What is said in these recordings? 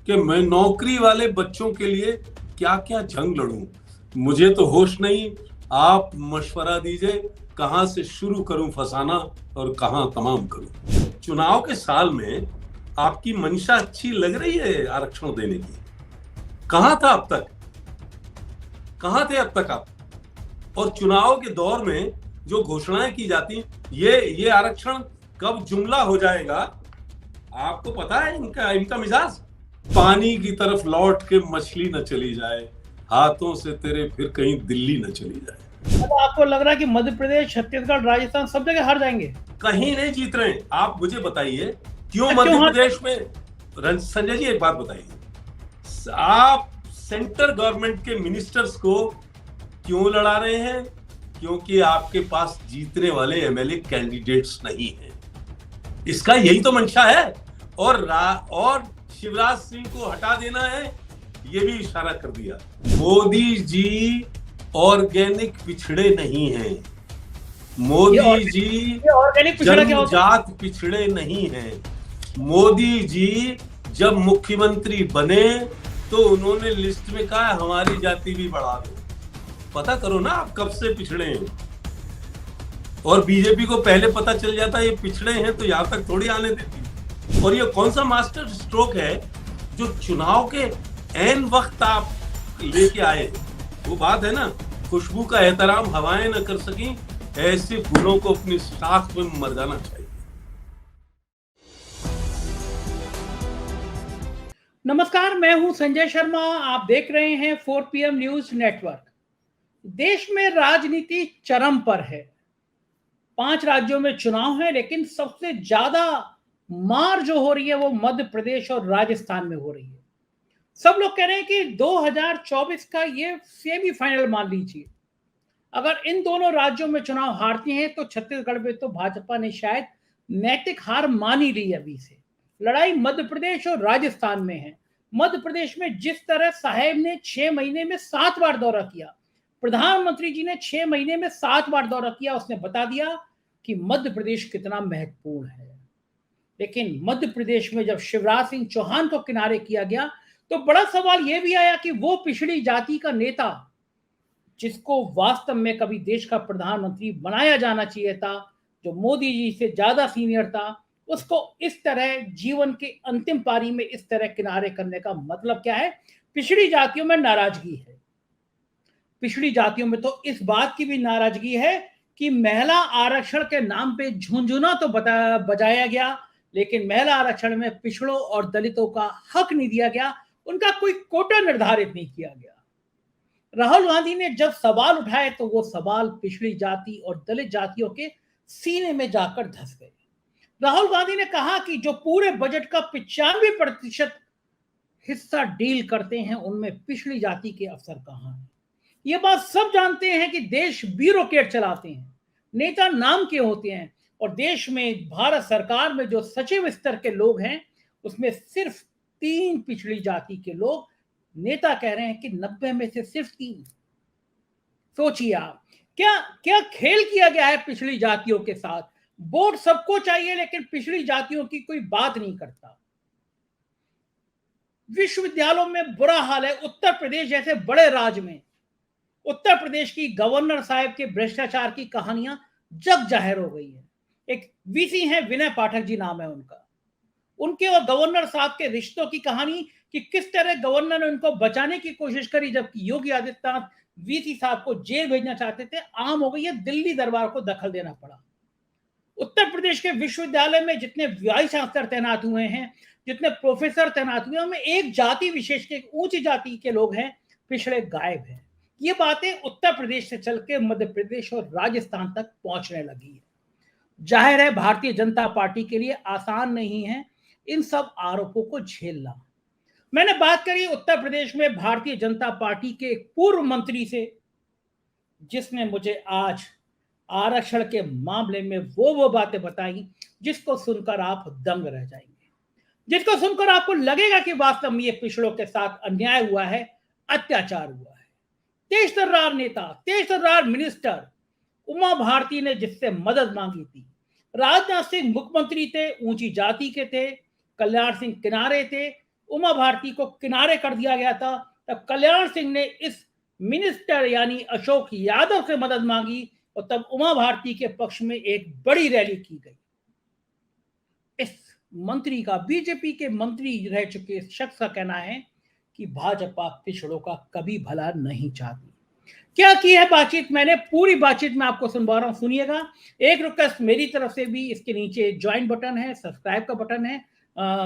कि मैं नौकरी वाले बच्चों के लिए क्या क्या जंग लड़ूं। मुझे तो होश नहीं। आप मशवरा दीजिए, कहां से शुरू करूं फसाना और कहां तमाम करूं। चुनाव के साल में आपकी मंशा अच्छी लग रही है आरक्षण देने की। कहां था अब तक? कहां थे अब तक आप? और चुनाव के दौर में जो घोषणाएं की जाती, ये आरक्षण कब जुमला हो जाएगा, आपको पता है इनका इनका मिजाज? पानी की तरफ लौट के मछली न चली जाए, हाथों से तेरे फिर कहीं दिल्ली न चली जाए। मतलब आपको लग रहा है कि मध्य प्रदेश, छत्तीसगढ़, राजस्थान सब जगह हार जाएंगे? कहीं नहीं जीत रहे। आप मुझे बताइए क्यों क्यों मध्य हार प्रदेश में। संजय जी एक बात बताइए, आप सेंट्रल गवर्नमेंट के मिनिस्टर्स को क्यों लड़ा रहे हैं? क्योंकि आपके पास जीतने वाले एमएलए कैंडिडेट्स नहीं हैं। इसका यही तो मंशा है। और शिवराज सिंह को हटा देना है, ये भी इशारा कर दिया। मोदी जी ऑर्गेनिक पिछड़े नहीं हैं। मोदी जी ये ऑर्गेनिक पिछड़ा क्या होता है? जन्मजात पिछड़े नहीं हैं। मोदी जी जब मुख्यमंत्री बने तो उन्होंने लिस्ट में कहा हमारी जाति भी बढ़ा दो। पता करो ना आप कब से पिछड़े हैं। और बीजेपी को पहले पता चल जाता ये पिछड़े हैं तो यहां तक थोड़ी आने देती। और ये कौन सा मास्टर स्ट्रोक है जो चुनाव के एन वक्त आप लेके आए? वो बात है ना, खुशबू का एहतराम हवाएं न कर सकी, ऐसे फूलों को अपनी शाख में मर जाना चाहिए। नमस्कार, मैं हूं संजय शर्मा। आप देख रहे हैं 4 PM न्यूज नेटवर्क। देश में राजनीति चरम पर है। 5 राज्यों में चुनाव है, लेकिन सबसे ज्यादा मार जो हो रही है वो मध्य प्रदेश और राजस्थान में हो रही है। सब लोग कह रहे हैं कि 2024 का ये सेमीफाइनल मान लीजिए। अगर इन दोनों राज्यों में चुनाव हारती हैं तो छत्तीसगढ़ में तो भाजपा ने शायद नैतिक हार मान ही ली अभी से। लड़ाई मध्य प्रदेश और राजस्थान में है। मध्य प्रदेश में जिस तरह साहेब ने 6 महीने में 7 बार दौरा किया, प्रधानमंत्री जी ने 6 महीने में 7 बार दौरा किया, उसने बता दिया कि मध्य प्रदेश कितना महत्वपूर्ण है। लेकिन मध्य प्रदेश में जब शिवराज सिंह चौहान को किनारे किया गया तो बड़ा सवाल यह भी आया कि वो पिछड़ी जाति का नेता जिसको वास्तव में कभी देश का प्रधानमंत्री बनाया जाना चाहिए था, जो मोदी जी से ज्यादा सीनियर था, उसको इस तरह जीवन के अंतिम पारी में इस तरह किनारे करने का मतलब क्या है? पिछड़ी जातियों में नाराजगी है। पिछड़ी जातियों में तो इस बात की भी नाराजगी है कि महिला आरक्षण के नाम पे झुंझुना तो बजाया गया, लेकिन महिला आरक्षण में पिछड़ों और दलितों का हक नहीं दिया गया, उनका कोई कोटा निर्धारित नहीं किया गया। राहुल गांधी ने जब सवाल उठाए तो वो सवाल पिछड़ी जाति और दलित जातियों के सीने में जाकर धंस गए। राहुल गांधी ने कहा कि जो पूरे बजट का 95% हिस्सा डील करते हैं उनमें पिछड़ी जाति के अफसर कहां हैं। ये बात सब जानते हैं कि देश ब्यूरोक्रेट चलाते हैं, नेता नाम के होते हैं, और देश में भारत सरकार में जो सचिव स्तर के लोग हैं उसमें सिर्फ 3 पिछड़ी जाति के लोग नेता कह रहे हैं कि 90 में से सिर्फ 3। सोचिए आप, क्या क्या खेल किया गया है पिछड़ी जातियों के साथ। वोट सबको चाहिए लेकिन पिछड़ी जातियों की कोई बात नहीं करता। विश्वविद्यालयों में बुरा हाल है। उत्तर प्रदेश जैसे बड़े राज्य में उत्तर प्रदेश की गवर्नर साहब के भ्रष्टाचार की कहानियां जग जाहिर हो गई है। एक वीसी हैं, विनय पाठक जी नाम है उनका। उनके और गवर्नर साहब के रिश्तों की कहानी कि किस तरह गवर्नर ने उनको बचाने की कोशिश करी, जबकि योगी आदित्यनाथ वीसी साहब को जेल भेजना चाहते थे, आम हो गई है। दिल्ली दरबार को दखल देना पड़ा। उत्तर प्रदेश के विश्वविद्यालय में जितने वाइस चांसलर तैनात हुए हैं, जितने प्रोफेसर तैनात हुए हैं, उनमें एक जाति विशेष के ऊंची जाति के लोग हैं, पिछड़े गायब हैं। ये बातें उत्तर प्रदेश से चल के मध्य प्रदेश और राजस्थान तक पहुंचने लगी है। जाहिर है भारतीय जनता पार्टी के लिए आसान नहीं है इन सब आरोपों को झेलना। मैंने बात करी उत्तर प्रदेश में भारतीय जनता पार्टी के एक पूर्व मंत्री से, जिसने मुझे आज आरक्षण के मामले में वो बातें बताई जिसको सुनकर आप दंग रह जाएंगे, जिसको सुनकर आपको लगेगा कि वास्तव में ये पिछड़ों के साथ अन्याय हुआ है, अत्याचार हुआ है। तेज तर्रार नेता, तेज तर्रार मिनिस्टर उमा भारती ने जिससे मदद मांगी थी, राजनाथ सिंह मुख्यमंत्री थे, ऊंची जाति के थे, कल्याण सिंह किनारे थे, उमा भारती को किनारे कर दिया गया था, तब कल्याण सिंह ने इस मिनिस्टर यानी अशोक यादव से मदद मांगी और तब उमा भारती के पक्ष में एक बड़ी रैली की गई। इस मंत्री का, बीजेपी के मंत्री रह चुके इस शख्स का कहना है कि भाजपा पिछड़ों का कभी भला नहीं चाहती। क्या की है बातचीत, मैंने पूरी बातचीत में आपको सुनवा रहा हूं, सुनिएगा। एक रिक्वेस्ट मेरी तरफ से भी, इसके नीचे ज्वाइन बटन है, सब्सक्राइब का बटन है,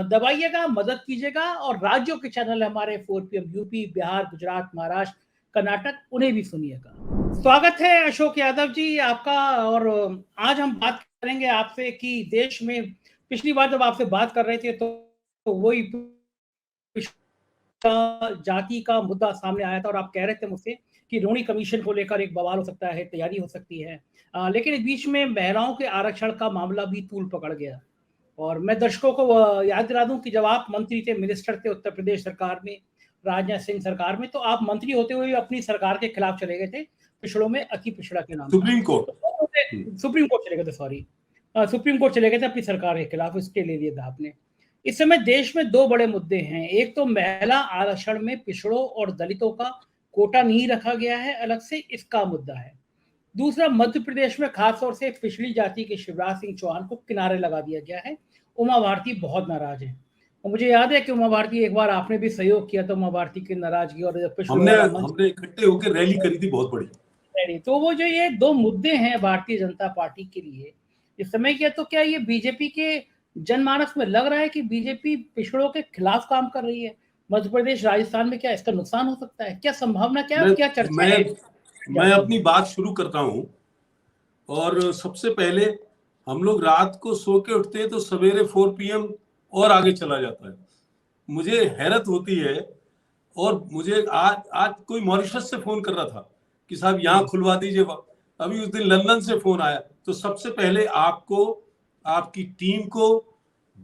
दबाइएगा, मदद कीजिएगा। और राज्यों के चैनल हमारे 4PM यूपी, बिहार, गुजरात, महाराष्ट्र, कर्नाटक, उन्हें भी सुनिएगा। स्वागत है अशोक यादव जी आपका। और आज हम बात करेंगे आपसे कि देश में, पिछली बार जब आपसे बात कर रहे थे तो वही जाति का मुद्दा सामने आया था और आप कह रहे थे मुझसे कि रोहिणी कमीशन को लेकर एक बवाल हो सकता है, तैयारी हो सकती है, लेकिन इस बीच में महिलाओं के आरक्षण का मामला भी तूल पकड़ गया। और मैं दर्शकों को याद दिला दूं कि जब आप मंत्री थे, मिनिस्टर थे उत्तर प्रदेश सरकार में, राजनाथ सिंह सरकार में, तो आप मंत्री होते हुए अपनी सरकार के खिलाफ चले गए थे, पिछड़ों में अति पिछड़ा के नाम, सुप्रीम कोर्ट चले गए थे, सॉरी, सुप्रीम कोर्ट चले गए थे अपनी सरकार के खिलाफ, इसके ले लिया था आपने। इस समय देश में दो बड़े मुद्दे हैं, एक तो महिला आरक्षण में पिछड़ों और दलितों का कोटा नहीं रखा गया है अलग से, इसका मुद्दा है। दूसरा, मध्य प्रदेश में खासतौर से पिछड़ी जाति के शिवराज सिंह चौहान को किनारे लगा दिया गया है। उमा भारती बहुत नाराज है और मुझे याद है कि उमा भारती, एक बार आपने भी सहयोग किया था उमा भारती की नाराजगी, और हमने इकट्ठे होकर रैली करी थी बहुत बड़ी। तो वो जो ये दो मुद्दे हैं भारतीय जनता पार्टी के लिए इस समय क्या, तो क्या ये बीजेपी के जनमानस में लग रहा है कि बीजेपी पिछड़ों के खिलाफ काम कर रही है मध्य प्रदेश, राजस्थान में? क्या इसका नुकसान हो सकता है? क्या संभावना, क्या चर्चा है? मैं अपनी बात शुरू करता हूं। और सबसे पहले, हम लोग रात को सो के उठते हैं तो सवेरे 4 PM और आगे चला जाता है। मुझे हैरत होती है। और मुझे आज कोई मॉरिशस से फोन कर रहा था कि साहब यहाँ खुलवा दीजिए। अभी उस दिन लंदन से फोन आया। तो सबसे पहले आपको, आपकी टीम को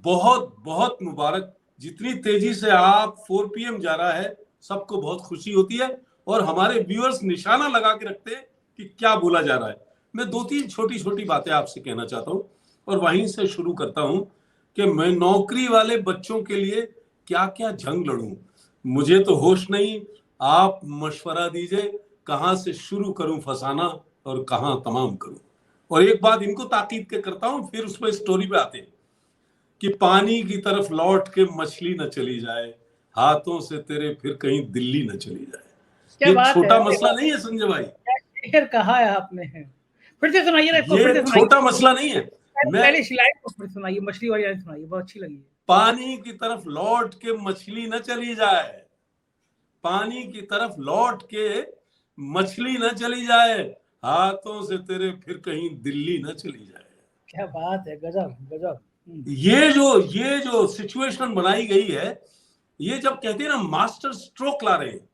बहुत बहुत मुबारक। जितनी तेजी से आप 4 PM जा रहा है, सबको बहुत खुशी होती है। और हमारे व्यूअर्स निशाना लगा के रखते हैं कि क्या बोला जा रहा है। मैं 2-3 छोटी छोटी बातें आपसे कहना चाहता हूं और वहीं से शुरू करता हूं कि मैं नौकरी वाले बच्चों के लिए क्या क्या जंग लड़ूं। मुझे तो होश नहीं, आप मशवरा दीजिए कहां से शुरू करूं फसाना और कहां तमाम करूं। और एक बात इनको ताकीद के करता हूं, फिर उसमें स्टोरी पे आते हैं कि पानी की तरफ लौट के मछली न चली जाए, हाथों से तेरे फिर कहीं दिल्ली न चली जाए। ये छोटा मसला नहीं है संजय भाई, क्या कहा है आपने? फिर से सुनाइए। ये छोटा मसला नहीं है। पहले लाइन को सुनाइए, मछली वाली लाइन सुनाइए, बहुत अच्छी लगी। पानी की तरफ लौट के मछली न चली जाए, पानी की तरफ लौट के मछली न चली जाए, हाथों से तेरे फिर कहीं दिल्ली न चली जाए। क्या बात है, गजब गजब। ये जो सिचुएशन बनाई गई है, ये जब कहते हैं ना मास्टर स्ट्रोक ला रहे हैं,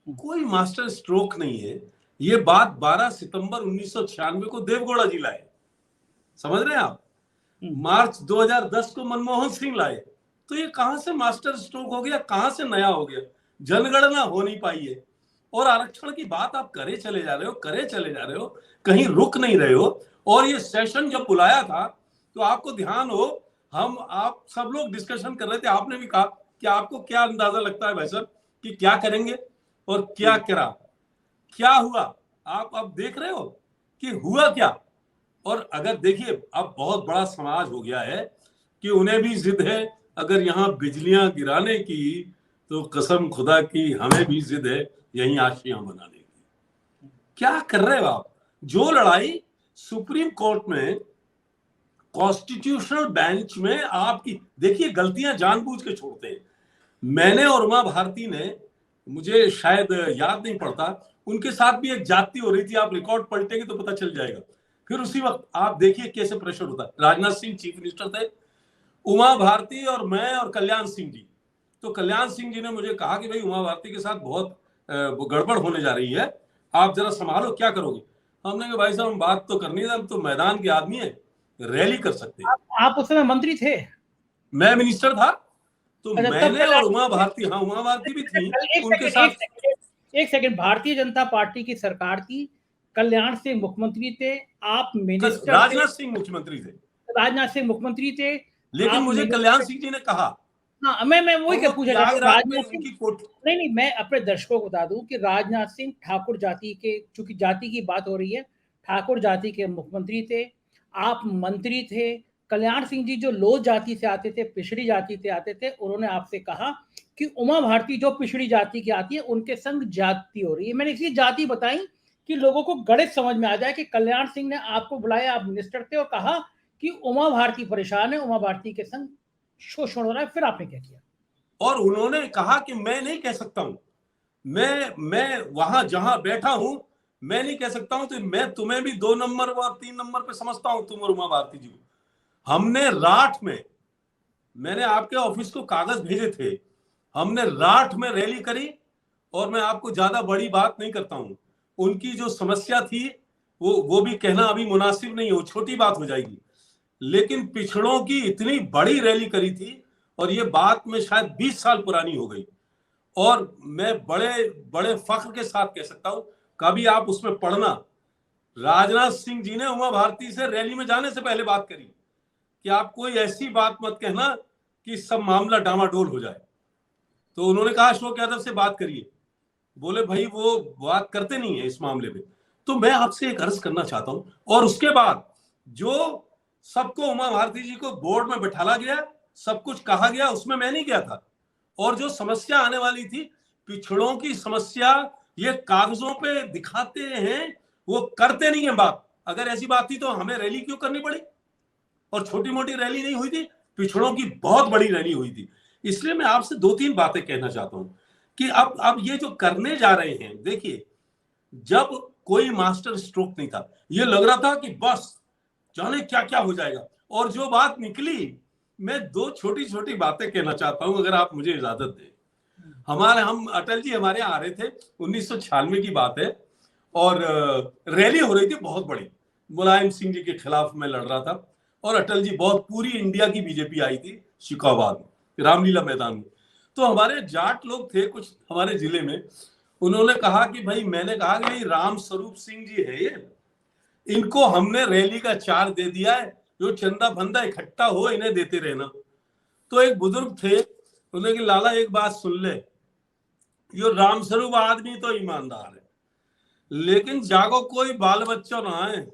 कोई मास्टर स्ट्रोक नहीं है। ये बात 12 सितंबर 1996 को देवगौड़ा जी लाए, समझ रहे हैं आप। मार्च 2010 को मनमोहन सिंह लाए। तो ये कहां से मास्टर स्ट्रोक हो गया, कहां से नया हो गया? जनगणना हो नहीं पाई है और आरक्षण की बात आप करे चले जा रहे हो, कहीं रुक नहीं रहे हो। और ये सेशन जब बुलाया था तो आपको ध्यान हो, आप सब लोग डिस्कशन कर रहे थे। आपने भी कहा कि आपको क्या अंदाजा लगता है भाई साहब कि क्या करेंगे और क्या करा, क्या हुआ? आप अब देख रहे हो कि हुआ क्या। और अगर देखिए, अब बहुत बड़ा समाज हो गया है कि उन्हें भी जिद है अगर यहाँ बिजलियां गिराने की, तो कसम खुदा की हमें भी जिद है यहीं आशियां बनाने की। क्या कर रहे हो आप? जो लड़ाई सुप्रीम कोर्ट में, कॉन्स्टिट्यूशनल बेंच में आपकी, देखिए गलतियां जानबूझ के छोड़ते हैं। मैंने और उमा भारती ने, मुझे शायद याद नहीं पड़ता, उनके साथ भी एक जाति हो रही थी। आप रिकॉर्ड पलटेंगे तो पता चल जाएगा। फिर उसी वक्त आप देखिए कैसे प्रेशर होता है। राजनाथ सिंह चीफ मिनिस्टर थे, उमा भारती और मैं और कल्याण सिंह जी। तो कल्याण सिंह जी ने मुझे कहा कि भाई उमा भारती के साथ बहुत गड़बड़ होने जा रही है, आप जरा संभालो, क्या करोगे? हमने कहा भाई साहब हम बात तो करनी है, हम तो मैदान के आदमी है, रैली कर सकते हैं। आप उस समय मंत्री थे? मैं मिनिस्टर था। तो मैंने और उमा भारती, हाँ उमा भारती भी थी उनके साथ। एक सेकंड, भारतीय जनता पार्टी की सरकार थी, कल्याण सिंह मुख्यमंत्री थे, आप मिनिस्टर, राजनाथ सिंह मुख्यमंत्री थे, राजनाथ सिंह मुख्यमंत्री थे, लेकिन मुझे कल्याण सिंह जी ने कहा हाँ, मैं वही क्या पूछा चाहता हूँ, राजनाथ सिंह, उनकी नहीं, मैं अपने दर्शकों को बता दूं कि राजनाथ सिंह ठाकुर जाति के, चूंकि जाति की बात हो रही है, ठाकुर जाति के मुख्यमंत्री थे, आप मंत्री थे। कल्याण सिंह जी जो लोह जाति से आते थे, पिछड़ी जाति से आते थे, उन्होंने आपसे कहा कि उमा भारती जो पिछड़ी जाति की आती है उनके संग जाति हो रही है। मैंने इसलिए जाति बताई कि लोगों को गणित समझ में आ जाए कि कल्याण सिंह ने आपको बुलाया, आप मिनिस्टर थे, और कहा कि उमा भारती परेशान है, उमा भारती के संग शोषण हो रहा है। फिर आपने क्या किया? और उन्होंने कहा कि मैं नहीं कह सकता हूं, मैं वहां जहां बैठा हूं मैं नहीं कह सकता हूं, तो मैं तुम्हें भी 2 नंबर और 3 नंबर पे समझता हूं, तुम और उमा भारती जी को। हमने राठ में, मैंने आपके ऑफिस को कागज भेजे थे, हमने राठ में रैली करी। और मैं आपको ज्यादा बड़ी बात नहीं करता हूं, उनकी जो समस्या थी वो भी कहना अभी मुनासिब नहीं हो, छोटी बात हो जाएगी। लेकिन पिछड़ों की इतनी बड़ी रैली करी थी, और ये बात में शायद 20 साल पुरानी हो गई, और मैं बड़े बड़े फख्र के साथ कह सकता हूं, कभी आप उसमें पढ़ना, राजनाथ सिंह जी ने उमा भारती से रैली में जाने से पहले बात करी कि आप कोई ऐसी बात मत कहना कि सब मामला डामाडोल हो जाए। तो उन्होंने कहा अशोक यादव से बात करिए, बोले भाई वो बात करते नहीं है इस मामले में। तो मैं आपसे एक अर्ज करना चाहता हूं, और उसके बाद जो सबको उमा भारती जी को बोर्ड में बैठाला गया, सब कुछ कहा गया, उसमें मैं नहीं गया था। और जो समस्या आने वाली थी, पिछड़ों की समस्या, ये कागजों पे दिखाते हैं, वो करते नहीं है बात। अगर ऐसी बात थी तो हमें रैली क्यों करनी पड़ी? और छोटी मोटी रैली नहीं हुई थी, पिछड़ों की बहुत बड़ी रैली हुई थी। इसलिए मैं आपसे 2-3 बातें कहना चाहता हूं कि अब ये जो करने जा रहे हैं, देखिए, जब कोई मास्टर स्ट्रोक नहीं था, ये लग रहा था कि बस जाने क्या क्या हो जाएगा, और जो बात निकली, मैं 2 छोटी छोटी बातें कहना चाहता हूं, अगर आप मुझे इजाजत दें। हम अटल जी हमारे यहाँ आ रहे थे, 1996 की बात है, और रैली हो रही थी बहुत बड़ी, मुलायम सिंह जी के खिलाफ मैं लड़ रहा था, और अटल जी, बहुत पूरी इंडिया की बीजेपी आई थी शिकाबाद में, रामलीला मैदान में। तो हमारे जाट लोग थे कुछ हमारे जिले में, उन्होंने कहा कि भाई, मैंने कहा कि भाई राम स्वरूप सिंह जी है ये, इनको हमने रैली का चार्ज दे दिया है, जो चंदा फंदा इकट्ठा हो इन्हें देते रहना। तो एक बुजुर्ग थे, उन्होंने कि लाला एक बात सुन ले, यो रामस्वरूप आदमी तो ईमानदार है, लेकिन जागो कोई बाल बच्चों ना है,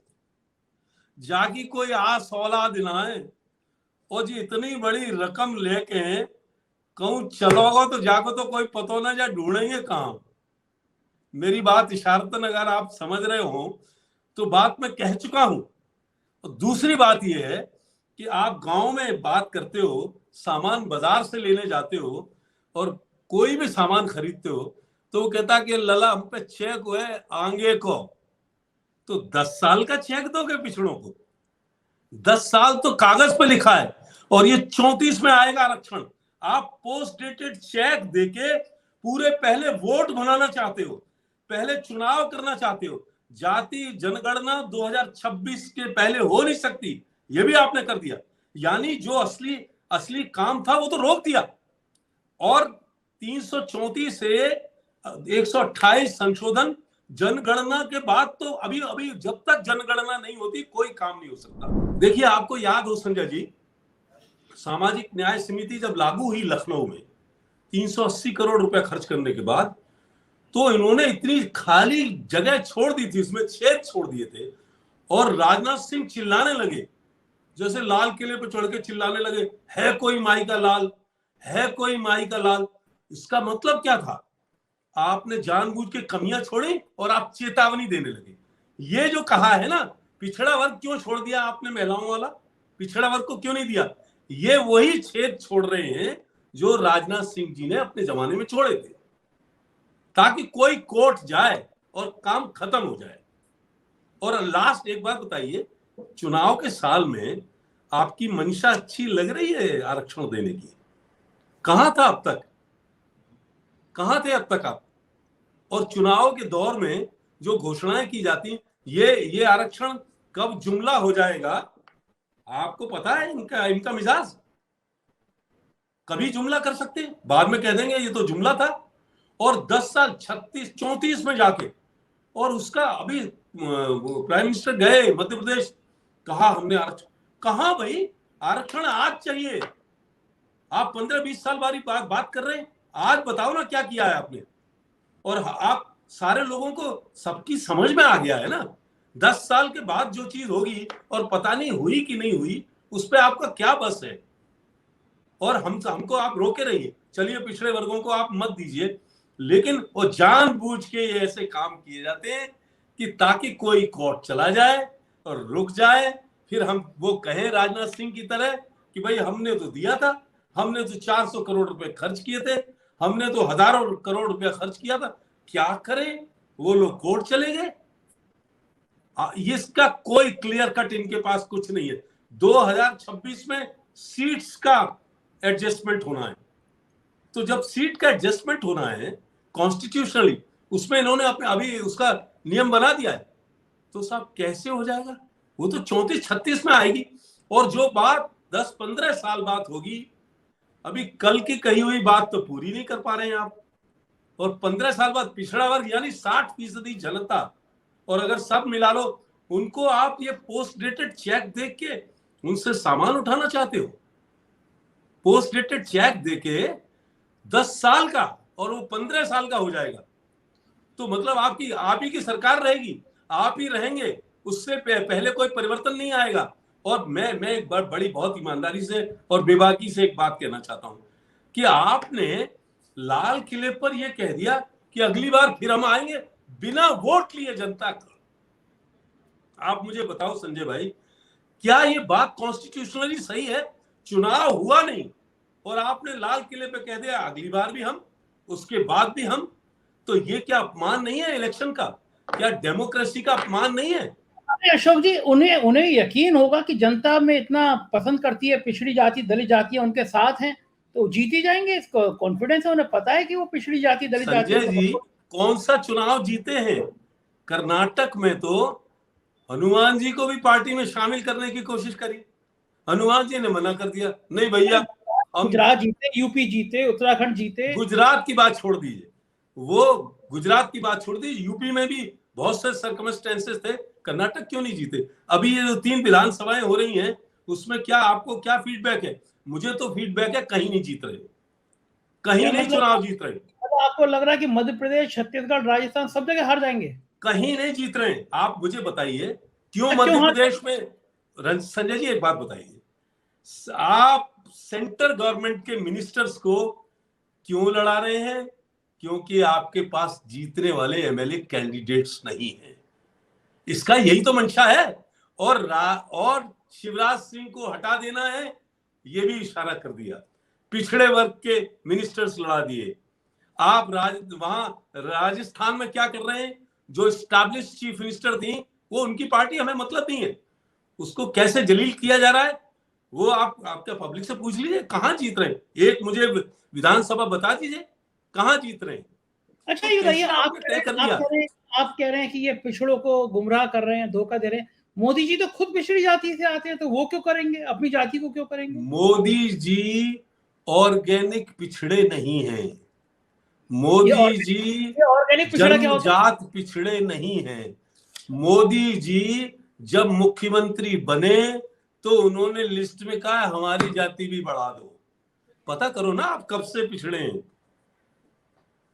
जागी कोई आस औलाद ना है, और जी इतनी बड़ी रकम लेके कहूं चलोगे तो जागो तो कोई पतो ना, जा ढूंढेंगे कहां। मेरी बात इशारतन अगर आप समझ रहे हो तो बात मैं कह चुका हूं। और दूसरी बात यह है कि आप गांव में बात करते हो, सामान बाजार से लेने जाते हो, और कोई भी सामान खरीदते हो, तो वो कहता कि लला हम पे चेक हुए आगे को, तो 10 साल का चेक दोगे पिछड़ों को? 10 साल तो कागज पे लिखा है, और ये 34 में आएगा आरक्षण। आप पोस्ट डेटेड चेक देके पूरे पहले वोट बनाना चाहते हो, पहले चुनाव करना चाहते हो। जाति जनगणना 2026 के पहले हो नहीं सकती, ये भी आपने कर दिया। यानी जो असली काम था वो तो रोक दिया, और 334 से 128 संशोधन जनगणना के बाद, तो अभी जब तक जनगणना नहीं होती कोई काम नहीं हो सकता। देखिए, आपको याद हो संजय जी, सामाजिक न्याय समिति जब लागू हुई लखनऊ में 380 करोड़ रुपए खर्च करने के बाद, तो इन्होंने इतनी खाली जगह छोड़ दी थी, उसमें छेद छोड़ दिए थे, और राजनाथ सिंह चिल्लाने लगे, जैसे लाल किले पर चढ़ के चिल्लाने लगे, है कोई माई का लाल, है कोई माई का लाल। इसका मतलब क्या था? आपने जानबूझ के कमियां छोड़ी और आप चेतावनी देने लगे। ये जो कहा है ना, पिछड़ा वर्ग क्यों छोड़ दिया आपने, महिलाओं वाला पिछड़ा वर्ग को क्यों नहीं दिया, ये वही छेद छोड़ रहे हैं जो राजनाथ सिंह जी ने अपने जमाने में छोड़े थे, ताकि कोई कोर्ट जाए और काम खत्म हो जाए। और लास्ट एक बात बताइए, चुनाव के साल में आपकी मंशा अच्छी लग रही है आरक्षण देने की? कहां था अब तक, कहां थे अब तक आप? और चुनाव के दौर में जो घोषणाएं की जाती, ये आरक्षण कब जुमला हो जाएगा आपको पता है? इनका मिजाज, कभी जुमला कर सकते हैं, बाद में कह देंगे ये तो जुमला था, और 10 साल 36-34 में जाके, और उसका अभी प्राइम मिनिस्टर गए मध्य प्रदेश, कहा हमने आरक्षण, कहा भाई आरक्षण आज चाहिए, आप 15-20 साल वाली बात कर रहे हैं। आज बताओ ना क्या किया है आपने। और आप सारे लोगों को सबकी समझ में आ गया है ना। 10 साल के बाद जो चीज होगी और पता नहीं हुई कि नहीं हुई, उस पर आपका क्या बस है। और हमको आप रोके रहिए, चलिए पिछड़े वर्गों को आप मत दीजिए, लेकिन वो जानबूझ के ये ऐसे काम किए जाते हैं कि ताकि कोई कोर्ट चला जाए और रुक जाए, फिर हम वो कहें राजनाथ सिंह की तरह कि भाई हमने तो दिया था, हमने तो 400 करोड़ रुपए खर्च किए थे, हमने तो हजारों करोड़ रुपया खर्च किया था। क्या करें, वो लोग कोर्ट चले गए। इसका कोई क्लियर कट इनके पास कुछ नहीं है। 2026 में सीट्स का एडजस्टमेंट होना है, तो जब सीट का एडजस्टमेंट होना है कॉन्स्टिट्यूशनली, उसमें इन्होंने अपने अभी उसका नियम बना दिया है, तो साहब कैसे हो जाएगा। वो तो 34-36 में आएगी, और जो बात 10-15 साल बात होगी, अभी कल की कही हुई बात तो पूरी नहीं कर पा रहे हैं आप। और 15 साल बाद पिछड़ा वर्ग यानी 60% जनता, और अगर सब मिला लो उनको आप ये पोस्ट डेटेड चेक देख के उनसे सामान उठाना चाहते हो। पोस्ट डेटेड चेक देके 10 साल का और वो 15 साल का हो जाएगा, तो मतलब आप ही की सरकार रहेगी, आप ही रहेंगे, उससे पहले कोई परिवर्तन नहीं आएगा। और मैं एक बार बड़ी बहुत ईमानदारी से और बेबाकी से एक बात कहना चाहता हूं कि आपने लाल किले पर यह कह दिया कि अगली बार फिर हम आएंगे बिना वोट लिए जनता का। आप मुझे बताओ संजय भाई, क्या ये बात कॉन्स्टिट्यूशनली सही है? चुनाव हुआ नहीं और आपने लाल किले पे कह दिया अगली बार भी हम, उसके बाद भी हम। तो ये क्या अपमान नहीं है इलेक्शन का? क्या डेमोक्रेसी का अपमान नहीं है? अशोक जी, उन्हें यकीन होगा कि जनता में इतना पसंद करती है, पिछड़ी जाति दलित जातियां उनके साथ हैं, तो जीती जाएंगे। इसको कॉन्फिडेंस है, उन्हें पता है कि वो पिछड़ी जाति दलित जाति। संजय जी, कौन सा चुनाव जीते हैं? कर्नाटक में तो हनुमान जी को भी पार्टी में शामिल करने की कोशिश करी, हनुमान जी ने मना कर दिया, नहीं भैया। गुजरात जीते, यूपी जीते, उत्तराखंड जीते। गुजरात की बात छोड़ दीजिए, वो गुजरात की बात छोड़ दीजिए, यूपी में भी बहुत से सर्कमस्टेंसेस थे, कर्नाटक क्यों नहीं जीते? अभी ये जो 3 विधानसभाएं हो रही हैं, उसमें क्या आपको क्या फीडबैक है? मुझे तो फीडबैक है कहीं नहीं जीत रहे, कहीं नहीं चुनाव जीत रहे। आपको लग रहा है कि मध्य प्रदेश, छत्तीसगढ़, राजस्थान सब जगह हार जाएंगे? कहीं नहीं जीत रहे। आप मुझे बताइए क्यों मध्य प्रदेश में? संजय जी एक बात बताइए, आप सेंट्रल गवर्नमेंट के मिनिस्टर्स को क्यों लड़ा रहे हैं? क्योंकि आपके पास जीतने वाले एमएलए कैंडिडेट्स नहीं है, इसका यही तो मंशा है। और शिवराज सिंह को हटा देना है, ये भी इशारा कर दिया। पिछड़े वर्ग के मिनिस्टर्स लड़ा दिए। आप वहां राजस्थान में क्या कर रहे हैं? जो स्टैब्लिश चीफ मिनिस्टर थी, वो उनकी पार्टी हमें मतलब नहीं है, उसको कैसे जलील किया जा रहा है वो आपका पब्लिक से पूछ लीजिए। कहां जीत रहे हैं? एक मुझे विधानसभा बता दीजिए कहां जीत रहे हैं। अच्छा ये बताइए, आप कह रहे हैं कि ये पिछड़ों को गुमराह कर रहे हैं, धोखा दे रहे हैं। मोदी जी तो खुद पिछड़ी जाति से आते हैं, तो वो क्यों करेंगे? अपनी जाति को क्यों करेंगे? मोदी जी ऑर्गेनिक पिछड़े नहीं हैं। मोदी जी जन्मजात पिछड़े नहीं हैं। मोदी जी जब मुख्यमंत्री बने तो उन्होंने लिस्ट में कहा हमारी जाति भी बढ़ा दो। पता करो ना आप कब से पिछड़े हैं।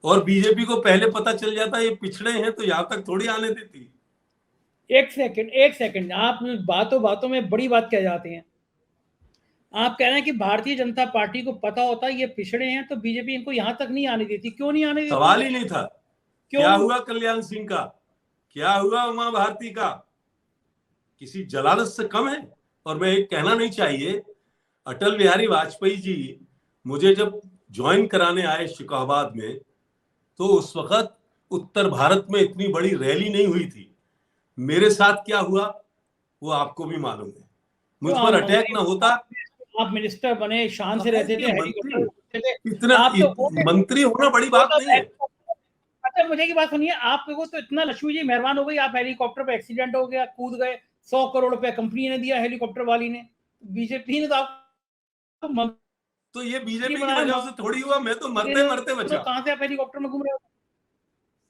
और बीजेपी को पहले पता चल जाता ये पिछड़े हैं तो यहां तक थोड़ी आने देती। एक सेकंड, आप बातों में बड़ी बात कह जाते हैं। आप कह रहे हैं कि भारतीय जनता पार्टी को पता होता ये पिछड़े हैं तो बीजेपी इनको यहां तक नहीं आने देती। क्यों नहीं आने देती? सवाल ही नहीं था। क्या हुआ कल्याण सिंह का? क्या हुआ उमा भारती का? किसी जलालत से कम है? और मैं एक कहना नहीं चाहिए, अटल बिहारी वाजपेयी जी मुझे जब ज्वाइन कराने आए शिकाबाद में, तो उस वक्त उत्तर भारत में इतनी बड़ी रैली नहीं हुई थी। मेरे साथ क्या हुआ वो आपको भी मालूम है। मुझ पर अटैक ना होता, आप मिनिस्टर बने, शान से रहते थे, इतना मंत्री होना बड़ी बात नहीं है। अच्छा मुझे की बात सुनिए, आपको तो इतना लक्ष्मी जी मेहरबान हो गई, आप हेलीकॉप्टर पे एक्सीडेंट हो गया, कूद गए, 100 करोड़ रुपए कंपनी ने दिया, हेलीकॉप्टर वाली ने, बीजेपी ने तो ये बीजेपी की वजह से थोड़ी हुआ। मैं तो मरते मरते बचा। कहां से आप हेलीकॉप्टर में घूम रहे हो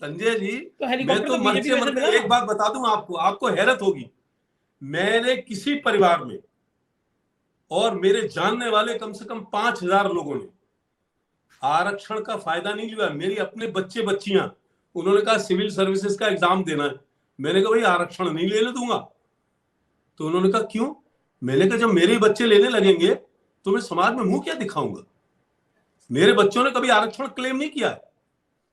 संजय जी? तो मैं तो मरते मरते, एक बात बता दूं आपको हैरत होगी, मैंने किसी परिवार में और मेरे जानने वाले कम से कम 5,000 लोगों ने आरक्षण का फायदा नहीं लिया। मेरी अपने बच्चे बच्चियां, उन्होंने कहा सिविल सर्विसेज का एग्जाम देना है, मैंने कहा भाई आरक्षण नहीं लेने दूंगा। तो उन्होंने कहा क्यों? मैंने कहा जब मेरे बच्चे लेने लगेंगे तो मैं समाज में मुंह क्या दिखाऊंगा? मेरे बच्चों ने कभी आरक्षण क्लेम नहीं किया है,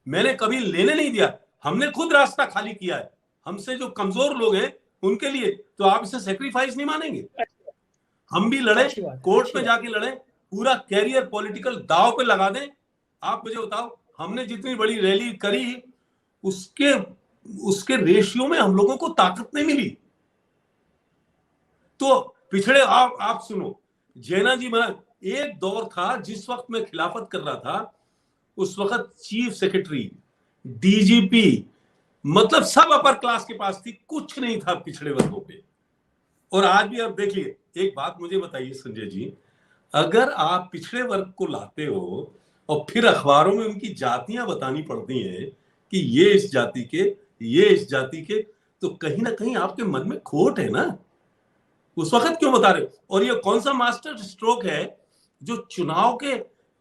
मैंने कभी लेने नहीं दिया, हमने खुद रास्ता खाली किया है। हमसे जो कमजोर लोग हैं उनके लिए, तो आप इसे सेक्रीफाइस नहीं मानेंगे? हम भी लड़े, कोर्ट में जाके लड़े, पूरा कैरियर पॉलिटिकल दांव पे लगा दें। आप मुझे बताओ, हमने जितनी बड़ी रैली करी उसके रेशियो में हम लोगों को ताकत नहीं मिली। तो पिछड़े आप सुनो, जैना जी, मैं एक दौर था जिस वक्त मैं खिलाफत कर रहा था, उस वक्त चीफ सेक्रेटरी, डीजीपी, मतलब सब अपर क्लास के पास थी, कुछ नहीं था पिछड़े वर्गों पे। और आज भी आप देखिए, एक बात मुझे बताइए संजय जी, अगर आप पिछड़े वर्ग को लाते हो और फिर अखबारों में उनकी जातियां बतानी पड़ती हैं कि ये इस जाति के, ये इस जाति के, तो कहीं ना कहीं आपके मन में खोट है ना। उस वक्त क्यों बता रहे हो? और ये कौन सा मास्टर स्ट्रोक है जो चुनाव के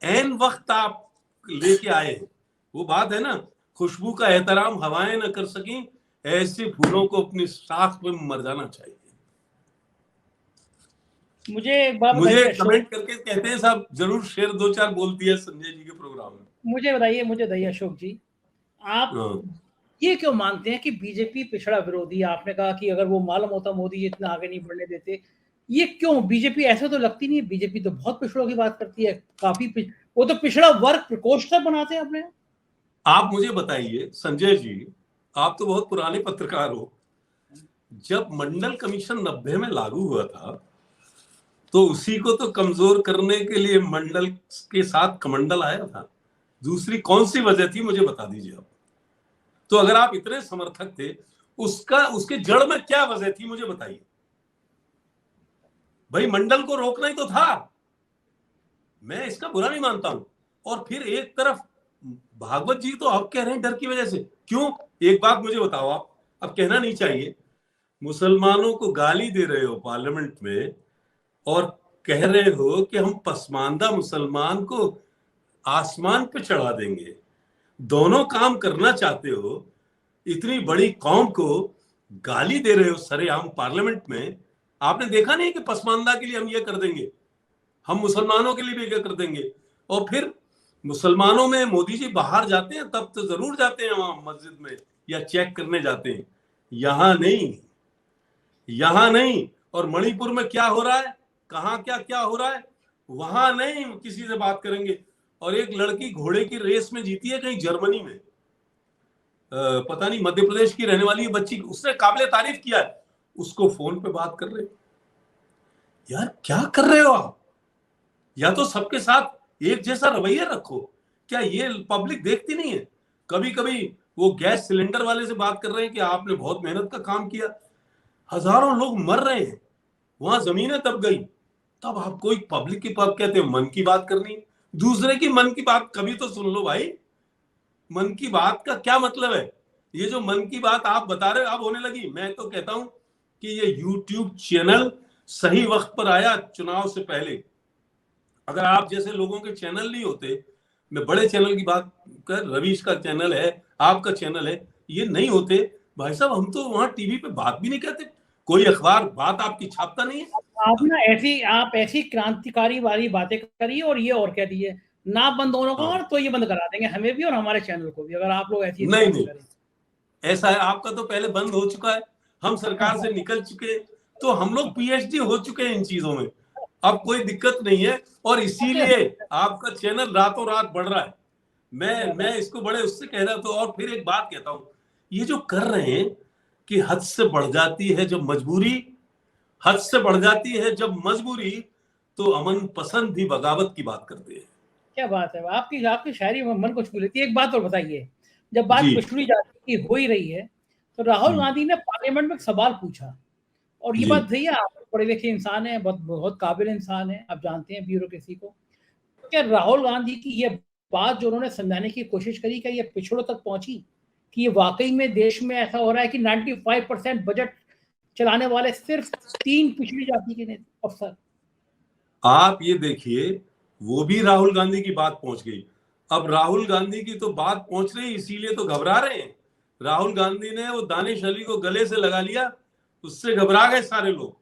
ऐन वक्त आप लेके आए हैं? वो बात है ना, खुशबू का एहतराम हवाएं न कर सकी, ऐसे फूलों को अपनी शाख पे मर जाना चाहिए। मुझे कमेंट करके कहते हैं साहब जरूर शेर 2-4 बोल दिया संजय जी के प्रोग्राम में। मुझे बताइए अशोक जी, आप ये क्यों मानते हैं कि बीजेपी पिछड़ा विरोधी? आपने कहा कि अगर वो मालूम होता मोदी इतना आगे नहीं बढ़ने देते, ये क्यों? बीजेपी ऐसा तो लगती नहीं है, बीजेपी तो बहुत पिछड़ों की बात करती है, काफी वो तो पिछड़ा वर्ग प्रकोष्ठ बनाते हैं अपने। आप मुझे बताइए संजय जी, आप तो बहुत पुराने पत्रकार हो, जब मंडल कमीशन 90 में लागू हुआ था तो उसी को तो कमजोर करने के लिए मंडल के साथ कमंडल आया था। दूसरी कौन सी वजह थी मुझे बता दीजिए आप। तो अगर आप इतने समर्थक थे, उसके जड़ में क्या वजह थी मुझे बताइए। भाई मंडल को रोकना ही तो था, मैं इसका बुरा नहीं मानता हूं। और फिर एक तरफ भागवत जी तो आप कह रहे हैं डर की वजह से, क्यों? एक बात मुझे बताओ, आप अब कहना नहीं चाहिए, मुसलमानों को गाली दे रहे हो पार्लियामेंट में और कह रहे हो कि हम पसमानदा मुसलमान को आसमान पे चढ़ा देंगे, दोनों काम करना चाहते हो, इतनी बड़ी कौम को गाली दे रहे हो सरेआम पार्लियामेंट में। आपने देखा नहीं कि पसमानदा के लिए हम ये कर देंगे, हम मुसलमानों के लिए भी ये कर देंगे। और फिर मुसलमानों में मोदी जी बाहर जाते हैं तब तो जरूर जाते हैं वहां मस्जिद में या चेक करने जाते हैं, यहां नहीं, यहां नहीं। और मणिपुर में क्या हो रहा है, कहां क्या क्या हो रहा है, वहां नहीं किसी से बात करेंगे। और एक लड़की घोड़े की रेस में जीती है कहीं जर्मनी में, पता नहीं मध्य प्रदेश की रहने वाली बच्ची, उसने काबिले तारीफ किया है, उसको फोन पे बात कर रहे हो। यार क्या कर रहे हो आप? या तो सबके साथ एक जैसा रवैया रखो, क्या ये पब्लिक देखती नहीं है? कभी कभी वो गैस सिलेंडर वाले से बात कर रहे हैं कि आपने बहुत मेहनत का काम किया, हजारों लोग मर रहे हैं, वहां जमीनें दब गई, तब आप कोई पब्लिक की बात कहते हो मन की बात करनी। दूसरे की मन की बात कभी तो सुन लो भाई। मन की बात का क्या मतलब है? ये जो मन की बात आप बता रहे हो अब होने लगी। मैं तो कहता हूं कि ये YouTube चैनल सही वक्त पर आया, चुनाव से पहले। अगर आप जैसे लोगों के चैनल नहीं होते, मैं बड़े चैनल की बात कर, रवीश का चैनल है, आपका चैनल है, ये नहीं होते भाई साहब, हम तो वहां टीवी पे बात भी नहीं करते, कोई अखबार बात आपकी छापता नहीं है। आप ऐसी क्रांतिकारी वाली बातें करिए और ये और कह दिए ना बंद दोनों को, और तो ये बंद करा देंगे हमें भी और हमारे चैनल को भी, अगर आप लोग ऐसी नहीं ऐसा है, आपका तो पहले बंद हो चुका है, हम सरकार से निकल चुके, तो हम लोग PhD हो चुके हैं इन चीजों में, अब कोई दिक्कत नहीं है। और इसीलिए आपका चैनल रातों रात बढ़ रहा है। मैं इसको बड़े उससे कह रहा था। और फिर एक बात कहता हूं, ये जो कर रहे हैं कि हद से बढ़ जाती है जब मजबूरी, हद से बढ़ जाती है जब मजबूरी, तो अमन पसंद भी बगावत की बात करते हैं। क्या बात है, आपकी शायरी मन को छू लेती है। एक बात और बताइए, जब बात पिछड़ी जाति की हो ही रही है तो राहुल गांधी ने पार्लियामेंट में एक सवाल पूछा, और ये बात सही है, आप पढ़े लिखे इंसान है, बहुत काबिल इंसान है, आप जानते हैं ब्यूरोक्रेसी को। क्या राहुल गांधी की ये बात जो उन्होंने समझाने की कोशिश करी, क्या ये पिछड़ों तक पहुंची कि ये वाकई में देश में ऐसा हो रहा है कि 95% बजट चलाने वाले सिर्फ 3 पिछड़ी जाति के अफसर? आप ये देखिए, वो भी राहुल गांधी की बात पहुंच गई। अब राहुल गांधी की तो बात पहुंच रही, इसीलिए तो घबरा रहे हैं। राहुल गांधी ने वो दानिश अली को गले से लगा लिया, उससे घबरा गए सारे लोग।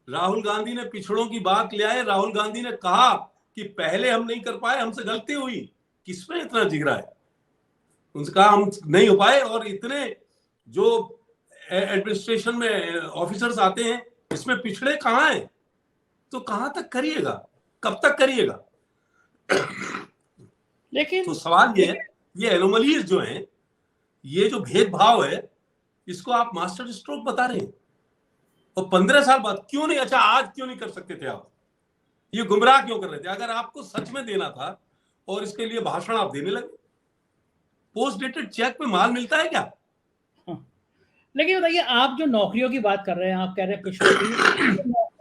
राहुल गांधी ने पिछड़ों की बात ले आए। राहुल गांधी ने कहा कि पहले हम नहीं कर पाए, हमसे गलती हुई। किसमें इतना जिगरा है? उनसे कहा हम नहीं हो पाए, और इतने जो एडमिनिस्ट्रेशन में ऑफिसर्स आते हैं, इसमें पिछड़े कहाँ हैं? तो कहां तक करिएगा, कब तक करिएगा? लेकिन तो सवाल ये है, ये एनोमलीज जो हैं, ये जो भेदभाव है, इसको आप मास्टर स्ट्रोक बता रहे हैं। और 15 साल बाद क्यों नहीं, अच्छा आज क्यों नहीं कर सकते थे आप? ये गुमराह क्यों कर रहे थे? अगर आपको सच में देना था और इसके लिए भाषण आप देने लगे। पोस्ट डेटेड चेक पे माल मिलता है क्या? लेकिन बताइए, आप जो नौकरियों की बात कर रहे हैं, आप कह रहे हैं पिछड़ों की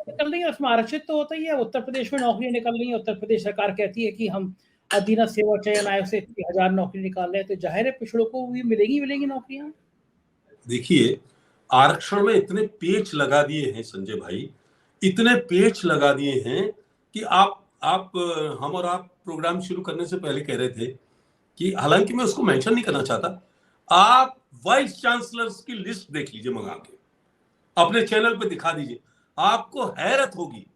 निकल रही है, उसमें आरक्षित तो होता ही है। उत्तर प्रदेश में नौकरियां निकल रही है, उत्तर प्रदेश सरकार कहती है कि हम अधीनस्थ सेवा चयन आयोग से 1000 नौकरी निकाल रहे हैं, तो जाहिर है पिछड़ों को भी मिलेगी नौकरियां। देखिए, आरक्षण में इतने पेच लगा दिए हैं संजय भाई, इतने पेच लगा दिए हैं कि आप हम और आप प्रोग्राम शुरू करने से पहले कह रहे थे कि, हालांकि मैं उसको मेंशन नहीं करना चाहता, आप वाइस चांसलर्स की लिस्ट देख लीजिए, मंगा के अपने चैनल पे दिखा दीजिए, आपको हैरत होगी।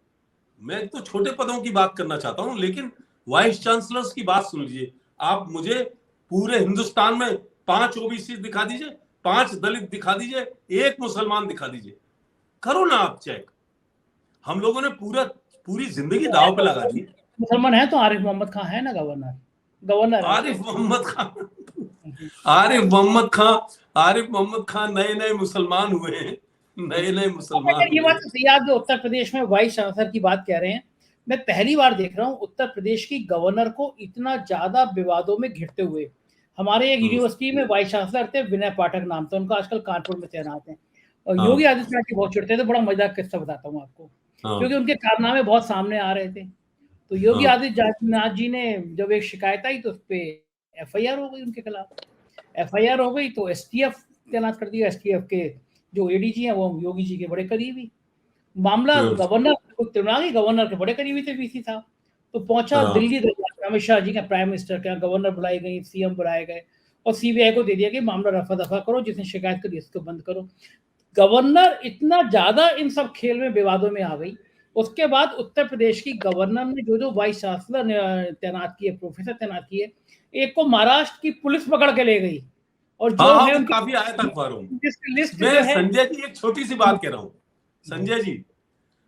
मैं तो छोटे पदों की बात करना चाहता हूं, लेकिन वाइस चांसलर्स की बात सुन लीजिए। आप मुझे पूरे हिंदुस्तान में 5 ओबीसी दिखा दीजिए, 5 दलित दिखा दीजिए, 1 मुसलमान दिखा दीजिए, करो ना आप चेक। हम लोगों ने पूरी जिंदगी दांव पे लगा दी। मुसलमान है तो आरिफ मोहम्मद खान है ना गवर्नर आरिफ मोहम्मद खान नए मुसलमान हुए हैं, नए मुसलमान। ये बात तो सही, आप जो उत्तर प्रदेश में वाइस चांसलर की बात कह रहे हैं, मैं पहली बार देख रहा हूँ उत्तर प्रदेश की गवर्नर को इतना ज्यादा विवादों में घिरते हुए। हमारे एक यूनिवर्सिटी में वाइस चांसलर थे, विनय पाठक नाम था उनका, आजकल कानपुर में तैनात है, और योगी आदित्यनाथ की बहुत चिढ़ते थे। बड़ा मजेदार किस्सा बताता हूँ आपको, क्योंकि उनके कारनामे बहुत सामने आ रहे थे। तो योगी आदित्यनाथ जी ने जब एक शिकायत आई तो उस पर FIR हो गई, उनके खिलाफ FIR हो गई, तो STF तैनात कर दिया। STF के जो ADG हैं वो योगी जी के बड़े करीबी। मामला गवर्नर गवर्नर के बड़े करीबी थे VC साहब, तो पहुंचा दिल्ली दरबार, अमित शाह जी के, प्राइम मिनिस्टर के, गवर्नर बुलाए गए, CM बुलाए गए, और CBI को दे दिया कि मामला रफा दफा करो, जिसने शिकायत करी इसको बंद करो। गवर्नर इतना ज्यादा इन सब खेल में विवादों में आ गई। उसके बाद उत्तर प्रदेश की गवर्नर ने जो वाइस चांसलर तैनात किए, प्रोफेसर तैनात किए, एक को महाराष्ट्र की पुलिस पकड़ के ले गई, और जो है वो काफी आया था अखबारों में। लिस्ट मैं संजय जी एक छोटी सी बात कह रहा हूँ, संजय जी,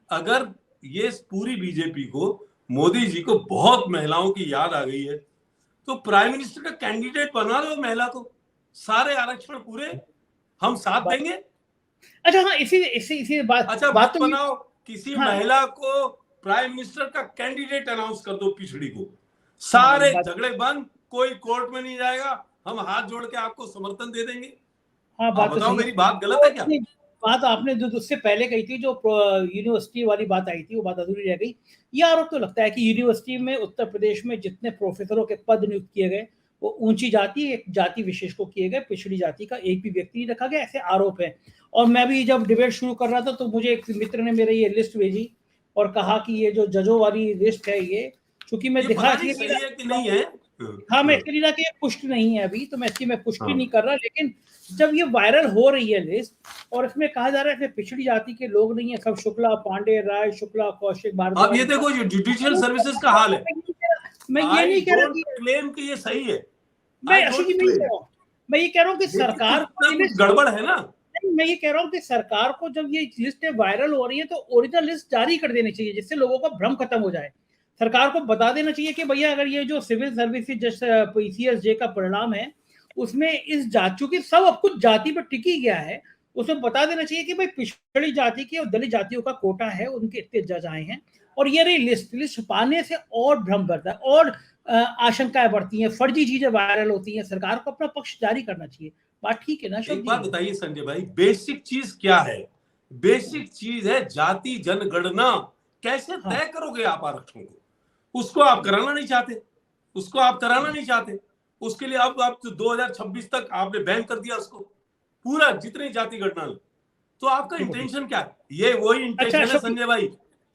अगर ये पूरी बीजेपी को, मोदी जी को बहुत महिलाओं की याद आ गई है, तो प्राइम मिनिस्टर का कैंडिडेट बना दो महिला को, सारे आरक्षण पूरे हम साथ देंगे। अच्छा हाँ, इसी बात, अच्छा बात तो बनाओ, किसी महिला को प्राइम मिनिस्टर का कैंडिडेट अनाउंस कर दो पिछड़ी को, सारे झगड़े बंद, कोई कोर्ट में नहीं जाएगा, हम हाथ जोड़ के आपको समर्थन दे देंगे। हाँ, बात बताओ, मेरी बात गलत है क्या? बात आपने जो उससे पहले कही थी, जो यूनिवर्सिटी वाली बात आई थी, वो बात अधूरी रह गई। ये आरोप तो लगता है कि यूनिवर्सिटी में उत्तर प्रदेश में जितने प्रोफेसरों के पद नियुक्त किए गए, वो ऊंची जाति, एक जाति विशेष को किए गए, पिछड़ी जाति का एक भी व्यक्ति नहीं रखा गया, ऐसे आरोप है। और मैं भी जब डिबेट शुरू कर रहा था तो मुझे एक मित्र ने मेरे ये लिस्ट भेजी और कहा कि ये जो जजों वाली लिस्ट है, ये चूंकि मैं दिखा कि नहीं है, हाँ, मैं इसके लिए कि पुष्टि नहीं है अभी, तो मैं इसकी पुष्टि नहीं कर रहा, लेकिन जब ये वायरल हो रही है लिस्ट, और इसमें कहा जा रहा है कि पिछड़ी जाति के लोग नहीं है, सब शुक्ला, पांडे, राय, शुक्ला, कौशिक, भारद्वाज। अब ये देखो जो जुडिशियल सर्विसेज का हाल है, मैं ये नहीं कह रहा कि क्लेम कि ये सही है, मैं ये कह रहा हूँ कि सरकार गड़बड़ है ना। मैं ये कह रहा हूँ कि सरकार को जब ये लिस्ट वायरल हो रही है तो ओरिजिनल लिस्ट जारी कर देनी चाहिए, जिससे लोगों का भ्रम खत्म हो जाए। सरकार को बता देना चाहिए कि भैया, अगर ये जो सिविल सर्विसेज PCSJ का परिणाम है, उसमें इस जाति, चूंकि सब अब कुछ जाति पर टिकी गया है, उसमें बता देना चाहिए कि भाई पिछड़ी जाति की और दलित जातियों का कोटा है, उनके इतने जज आए हैं, और ये रही लिस्ट पाने से और भ्रम बढ़ता है और आशंकाएं बढ़ती हैं, फर्जी चीजें वायरल होती हैं। सरकार को अपना पक्ष जारी करना चाहिए। बात ठीक है ना? एक बात बताइए संजय भाई, बेसिक चीज क्या है? बेसिक चीज है जाति जनगणना। कैसे तय करोगे आप आरक्षण को? उसको आप कराना नहीं चाहते, उसको आप कराना नहीं चाहते। उसके लिए अब आप 2026 तक आपने बैन कर दिया उसको, पूरा जितनी जाति गणना। तो आपका इंटेंशन क्या है? ये वही इंटेंशन है संजय भाई।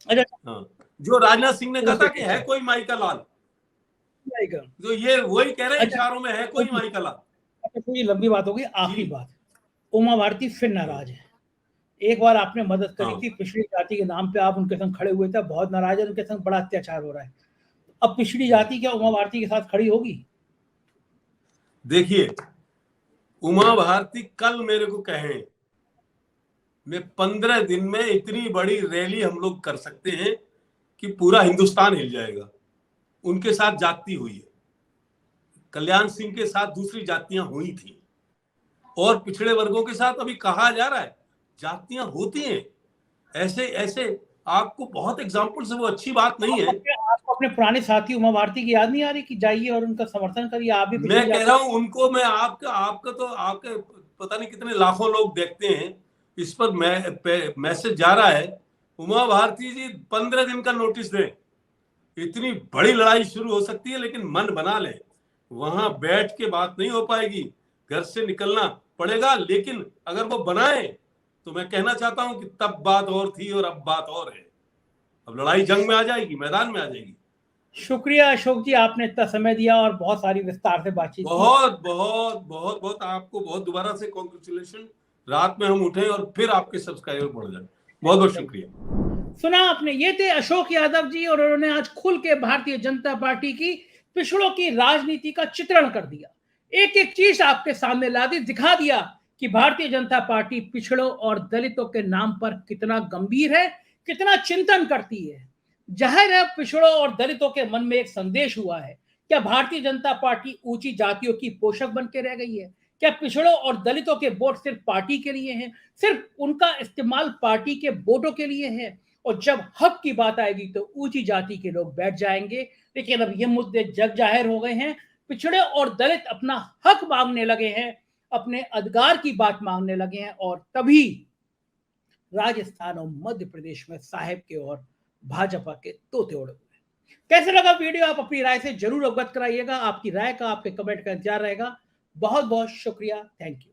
अच्छा, जो राजनाथ सिंह ने कहा था कि है कोई माई का लाल, तो ये वही कह रहे हैं इशारों में, है कोई माई का लाल। अच्छा, तो ये लंबी बात होगी, आखिरी बात, उमा भारती फिर नाराज है। एक बार आपने मदद करी थी, पिछड़ी जाति के नाम पे आप उनके संग खड़े हुए थे, बहुत नाराज है, उनके संग बड़ा अत्याचार हो रहा है। अब पिछड़ी जाति क्या उमा भारती के साथ खड़ी होगी? देखिए, उमा भारती कल मेरे को कहें मैं 15 दिन में इतनी बड़ी रैली हम लोग कर सकते हैं कि पूरा हिंदुस्तान हिल जाएगा। उनके साथ जाति हुई है, कल्याण सिंह के साथ दूसरी जातियां हुई थी, और पिछड़े वर्गों के साथ अभी कहा जा रहा है जातियां होती हैं। ऐसे ऐसे आपको बहुत एग्जाम्पल्स है, वो अच्छी बात नहीं है। आपको अपने पुराने साथी उमा भारती की याद नहीं आ रही कि जाइए और उनका समर्थन करिए? आप भी मैं कह रहा हूं उनको, मैं आपका तो आपके पता नहीं कितने लाखों लोग देखते हैं, इस पर मैसेज जा रहा है। उमा भारती जी 15 दिन का नोटिस दें, इतनी बड़ी लड़ाई शुरू हो सकती है, लेकिन मन बना ले, वहां बैठ के बात नहीं हो पाएगी, घर से निकलना पड़ेगा। लेकिन अगर वो बनाए तो मैं कहना चाहता हूं कि तब बात और थी और अब बात और है। अब लड़ाई जंग में आ जाएगी, मैदान में आ जाएगी। शुक्रिया अशोक जी, आपने इतना समय दिया और बहुत सारी विस्तार से बातचीत की। बहुत बहुत बहुत बहुत आपको बहुत दोबारा से कॉन्ग्रेचुलेशन। रात में हम उठे और फिर आपके सब्सक्राइबर बढ़ जाए। बहुत बहुत शुक्रिया। सुना आपने, ये थे अशोक यादव जी, और उन्होंने आज खुल के भारतीय जनता पार्टी की पिछड़ों की राजनीति का चित्रण कर दिया, एक एक चीज आपके सामने ला दी, दिखा दिया कि भारतीय जनता पार्टी पिछड़ों और दलितों के नाम पर कितना गंभीर है, कितना चिंतन करती है। जाहिर है पिछड़ों और दलितों के मन में एक संदेश हुआ है, क्या भारतीय जनता पार्टी ऊंची जातियों की पोषक बन के रह गई है? क्या पिछड़ों और दलितों के वोट सिर्फ पार्टी के लिए हैं, सिर्फ उनका इस्तेमाल पार्टी के वोटों के लिए है, और जब हक की बात आएगी तो ऊंची जाति के लोग बैठ जाएंगे? लेकिन अब ये मुद्दे जग जाहिर हो गए हैं, पिछड़े और दलित अपना हक मांगने लगे हैं, अपने अधिकार की बात मांगने लगे हैं, और तभी राजस्थान और मध्य प्रदेश में साहेब के और भाजपा के तोते उड़ गए। कैसे लगा वीडियो? आप अपनी राय से जरूर अवगत कराइएगा। आपकी राय का, आपके कमेंट का इंतजार रहेगा। बहुत बहुत शुक्रिया, थैंक यू।